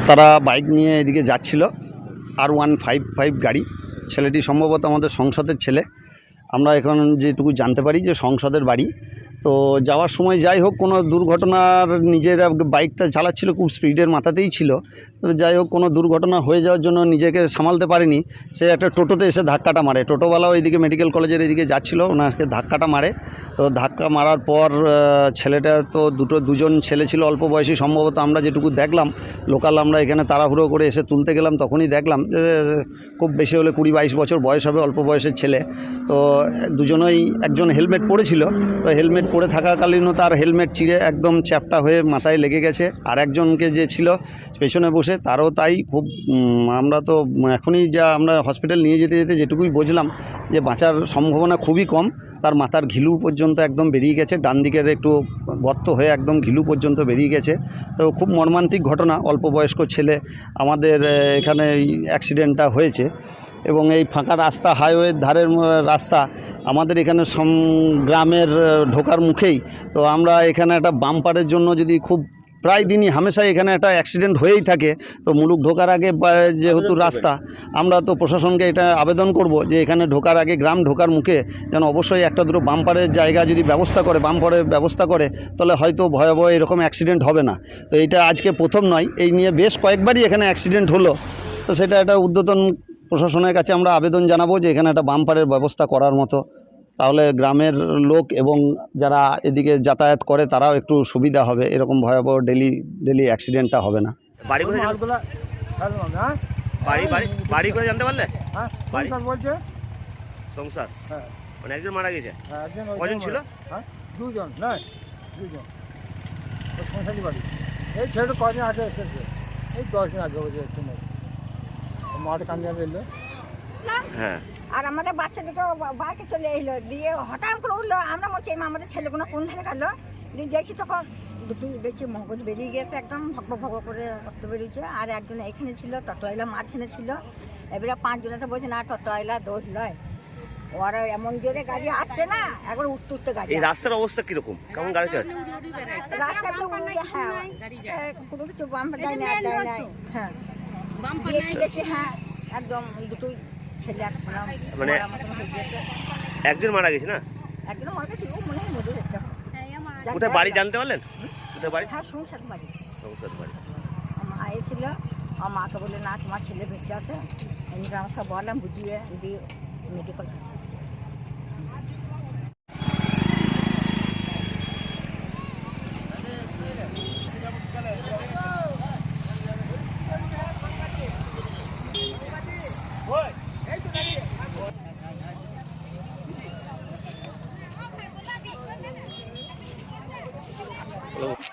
তারা বাইক নিয়ে এদিকে যাচ্ছিল, R155 গাড়ি। ছেলেটি সম্ভবত আমাদের সংসদের ছেলে। আমরা এখন যেটুকু জানতে পারি যে সংসদের বাড়ি। তো যাওয়ার সময় যাই হোক কোনো দুর্ঘটনার, নিজেরা বাইকটা চালাচ্ছিল খুব স্পিডের মাথাতেই ছিল, তবে যাই হোক কোনো দুর্ঘটনা হয়ে যাওয়ার জন্য নিজেকে সামালতে পারেনি। সে একটা টোটোতে এসে ধাক্কাটা মারে। টোটোওয়ালাও এইদিকে মেডিকেল কলেজের এদিকে যাচ্ছিল, ওনাকে ধাক্কাটা মারে। তো ধাক্কা মারার পর ছেলেটা তো দুজন ছেলে ছিল অল্প বয়সী সম্ভবত, আমরা যেটুকু দেখলাম লোকাল, আমরা এখানে তাড়াহুড়ো করে এসে তুলতে গেলাম, তখনই দেখলাম যে খুব বেশি হলে 20-22 বছর বয়স হবে, অল্প বয়সের ছেলে। তো দুজনেই, একজন হেলমেট পরেছিল, তো হেলমেট পরে থাকাকালীনও তার হেলমেট চিরে একদম চ্যাপটা হয়ে মাথায় লেগে গেছে। আর একজনকে যে ছিল পেছনে বসে তারও তাই। খুব আমরা তো এখনই যা আমরা হসপিটাল নিয়ে যেতে যেতে যেটুকুই বুঝলাম যে বাঁচার সম্ভাবনা খুবই কম। তার মাথার ঘিলু পর্যন্ত একদম বেরিয়ে গেছে, ডান দিকের একটু গর্ত হয়ে একদম ঘিলু পর্যন্ত বেরিয়ে গেছে। তো খুব মর্মান্তিক ঘটনা, অল্প বয়স্ক ছেলে। আমাদের এখানে এই অ্যাক্সিডেন্টটা হয়েছে এবং এই ফাঁকা রাস্তা, হাইওয়ের ধারের রাস্তা, আমাদের এখানে গ্রামের ঢোকার মুখেই। তো আমরা এখানে একটা বাম্পারের জন্য যদি খুব প্রায় দিনই হামেশাই এখানে একটা অ্যাক্সিডেন্ট হয়েই থাকে। তো মুলুক ঢোকার আগে যেহেতু রাস্তা, আমরা তো প্রশাসনকে এটা আবেদন করব যে এখানে ঢোকার আগে, গ্রাম ঢোকার মুখে যেন অবশ্যই একটা দুটো বাম্পারের জায়গা যদি ব্যবস্থা করে, বাম্পারের ব্যবস্থা করে, তাহলে হয়তো ভয়াবহ এরকম অ্যাক্সিডেন্ট হবে না। তো এইটা আজকে প্রথম নয়, এই নিয়ে বেশ কয়েকবারই এখানে অ্যাক্সিডেন্ট হলো। তো সেটা একটা ঊর্ধ্বতন প্রশাসনের কাছে আমরা আবেদন জানাবো যে এখানে একটা বাম্পারের ব্যবস্থা করার মতো, তাহলে গ্রামের লোক এবং যারা এদিকে যাতায়াত করে তারাও একটু সুবিধা হবে, এরকম ভয়াবহ ডেলি অ্যাক্সিডেন্টটা হবে না। বাড়ি করে বাড়ি করে জানতে পারলে? বাড়ি বলছে সংসার, মানে একজন মারা গেছে। কজন ছিল? দুজন, নয় দুজন। সংসারী বাড়ি। এই ছেলেটা কদিন আগে এসেছে, এই 10 দিন আগে বলছে একটু মাঠে কান্দিয়া ফেললো। হ্যাঁ, আর আমাদের বাচ্চা দুটো বাইকে চলে এলো, দিয়ে হঠাৎ করে উঠলো। আমরা বলছি আমাদের ছেলেগুলো কোন ধারে কাটলো, দিয়ে দেখছি তখন দুটো দেখছি মগজ বেরিয়ে গেছে, একদম ভগ করে রক্ত বেরিয়েছে। আর একজন এখানে ছিল, টোটোওয়ালা মাঝখানে ছিল। এবারে 5 জনেতে বলছে না টোটোওয়ালা দোষ নয়, ওরা এমন জোরে গাড়ি আসছে না, একবার উঠতে গাড়ি। এই রাস্তার অবস্থা কিরকম, কেমন গাড়ি চালাচ্ছে? রাস্তাগুলো হ্যাঁ কোনো কিছু বাম্পার দেয় না, হ্যাঁ দেখছি, হ্যাঁ একদম দুটোই ছেলে মানে একজন মারা গেছে না? একজন মারা গেছে, মনে হয় মরে যেতে। কোথায় বাড়ি জানতে পারলেন? কোথায় বাড়ি? হ্যাঁ সংসার বাড়ি। সংসার বাড়ি। মা এসেছিল, আমার মাকে বলে না তোমার ছেলে বেঁচে আছে, এমনি আমার সব বললাম, বুঝিয়ে দিয়ে মেডিকেল। হ্যালো।